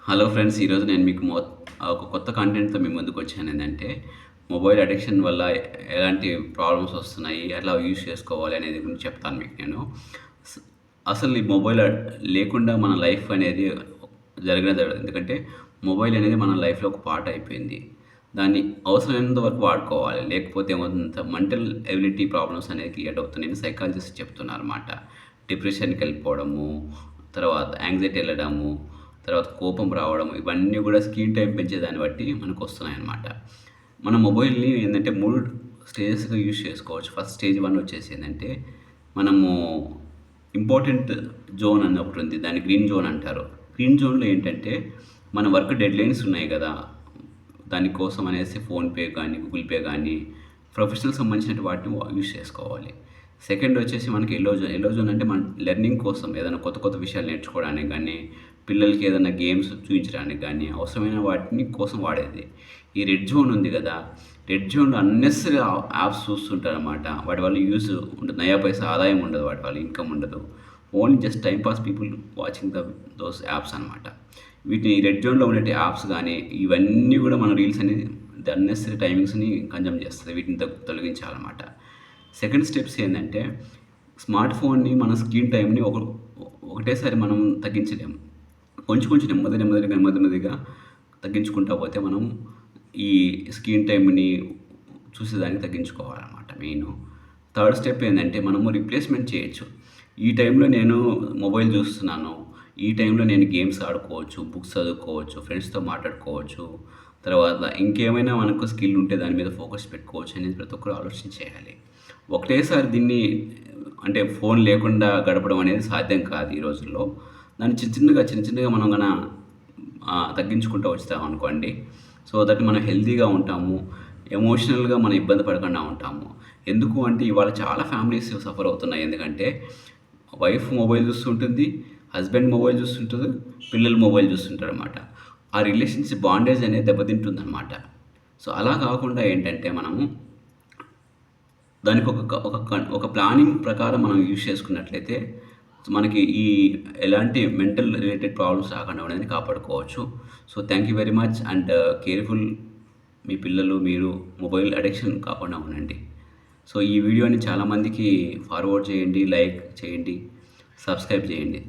Hello friends. ఈరోజు నేను మీకు ఒక కొత్త కంటెంట్‌తో మీ ముందుకొచ్చాను. ఏందంటే, మొబైల్ అడిక్షన్ వల్ల ఎలాంటి ప్రాబ్లమ్స్ వస్తున్నాయి, ఎలా యూజ్ చేసుకోవాలి అనేది గురించి చెప్తాను మీకు నేను. స్ అసలు ఈ మొబైల్ లేకుండా మన లైఫ్ అనేది జరగనే జరగదు. ఎందుకంటే, మొబైల్ అనేది మన లైఫ్‌లో ఒక పార్ట్ అయిపోయింది. దాన్ని అవసరమైనంత వరకు వాడుకోవాలి. లేకపోతే ఏమవుతుందంటే మెంటల్ ఎబిలిటీ ప్రాబ్లమ్స్ అనేవి క్రియేట్ అవుతున్నాయని సైకాలజిస్ట్ చెప్తున్నారన్నమాట. డిప్రెషన్‌కెళ్ళిపోవడము, తర్వాత యాంగ్జైటీ ఎళ్ళడము, తర్వాత కోపం రావడం, ఇవన్నీ గూడా స్క్రీన్ టైమ్ పెంచేదాన్ని బట్టి మనకొస్తున్నాయన్నమాట. మన మొబైల్‌ని ఏందంటే 3 స్టేజెస్‌గా యూజ్ చేసుకోవచ్చు. ఫస్ట్ స్టేజ్ 1 వచ్చేసి ఏందంటే, మనము ఇంపార్టెంట్ జోన్ అని ఒకటుంది. దాన్ని గ్రీన్ జోన్ అంటారు. గ్రీన్ జోన్‌లో ఏంటంటే, మన వర్క్ డెడ్‌లైన్స్ ఉన్నాయి గదా! దానికోసం అనేసి ఫోన్‌పే గానీ, గూగుల్ పే గానీ, ప్రొఫెషనల్ సంబంధించిన వాటిని యూజ్ చేసుకోవాలి. సెకండ్ వచ్చేసి మనకి యెల్లో జోన్. యెల్లో జోన్ అంటే మన లెర్నింగ్ కోసం ఏదైనా కొత్త కొత్త విషయాలు నేర్చుకోవడానికి గానీ, పిల్లలకి ఏదైనా గేమ్స్ చూయించడానికి గానీ, అవసరమైన వాటిని కోసం వాడేది. ఈ రెడ్ జోన్ ఉంది గదా! రెడ్ జోన్‌లో అన్నెసెసరీ యాప్స్ చూస్తుంటారనమాట. వాటి వల్ల యూజ్ ఉండదు. నయా పైసా ఆదాయం ఉండదు. వాటి వల్ల ఇన్‌కమ్ ఉండదు. Only just time pass people watching those apps అనమాట. వీటిని రెడ్ జోన్‌లో ఉండే యాప్స్ గానీ, ఇవన్నీ గూడా మన రీల్స్ అనేది అన్నెసెసరీ టైమింగ్స్‌ని కన్జ్యూమ్ చేస్తది. వీటిని తొలగించాలనమాట. సెకండ్ స్టెప్స్ ఏందంటే, స్మార్ట్ ఫోన్‌ని మన స్క్రీన్ టైమ్‌ని ఒకటేసారి మనం తగ్గించలేము. కొంచెం కొంచెం నెమ్మదిగా తగ్గించుకుంటా పోతే మనం ఈ స్క్రీన్ టైమ్‌ని చూసేదాన్ని తగ్గించుకోవాలనమాట మెయిను. థర్డ్ స్టెప్ ఏందంటే, మనము రీప్లేస్‌మెంట్ చేయొచ్చు. ఈ టైంలో నేను మొబైల్ చూస్తున్నాను. ఈ టైంలో నేను గేమ్స్ ఆడుకోవచ్చు, బుక్స్ చదువుకోవచ్చు, ఫ్రెండ్స్‌తో మాట్లాడుకోవచ్చు. తర్వాత ఇంకేమైనా మనకు స్కిల్ ఉంటే దాని మీద ఫోకస్ పెట్టుకోవచ్చు అనేది ప్రతి ఒక్కరు ఆలోచన చేయాలి. ఒకటేసారి దీన్ని అంటే ఫోన్ లేకుండా గడపడం అనేది సాధ్యం కాదు ఈ రోజుల్లో. దాన్ని చిన్న చిన్నగా మనం తగ్గించుకుంటూ వచ్చామనుకోండి. సో దట్ మనం హెల్తీగా ఉంటాము. ఎమోషనల్‌గా మనం ఇబ్బంది పడకుండా ఉంటాము. ఎందుకు అంటే ఇవాళ చాలా ఫ్యామిలీస్ సఫర్ అవుతున్నాయి. ఎందుకంటే వైఫ్ మొబైల్ చూస్తుంటుంది, హస్బెండ్ మొబైల్ చూస్తుంటారు, పిల్లలు మొబైల్ చూస్తుంటారనమాట. ఆ రిలేషన్‌షిప్ బాండేజ్ అనేది దెబ్బతింటుందనమాట. సో అలా కాకుండా ఏంటంటే మనము దానికి ఒక ప్లానింగ్ ప్రకారం మనం యూజ్ చేసుకున్నట్లయితే మనకి ఎలాంటి మెంటల్ రిలేటెడ్ ప్రాబ్లమ్స్ రాకుండా ఉండేదని కాపాడుకోవచ్చు. So thank you very much and careful. మీ పిల్లలు, మీరు మొబైల్ అడిక్షన్ కాకుండా ఉండండి. సో ఈ వీడియోని చాలామందికి ఫార్వర్డ్ చేయండి, లైక్ చేయండి, సబ్స్క్రైబ్ చేయండి.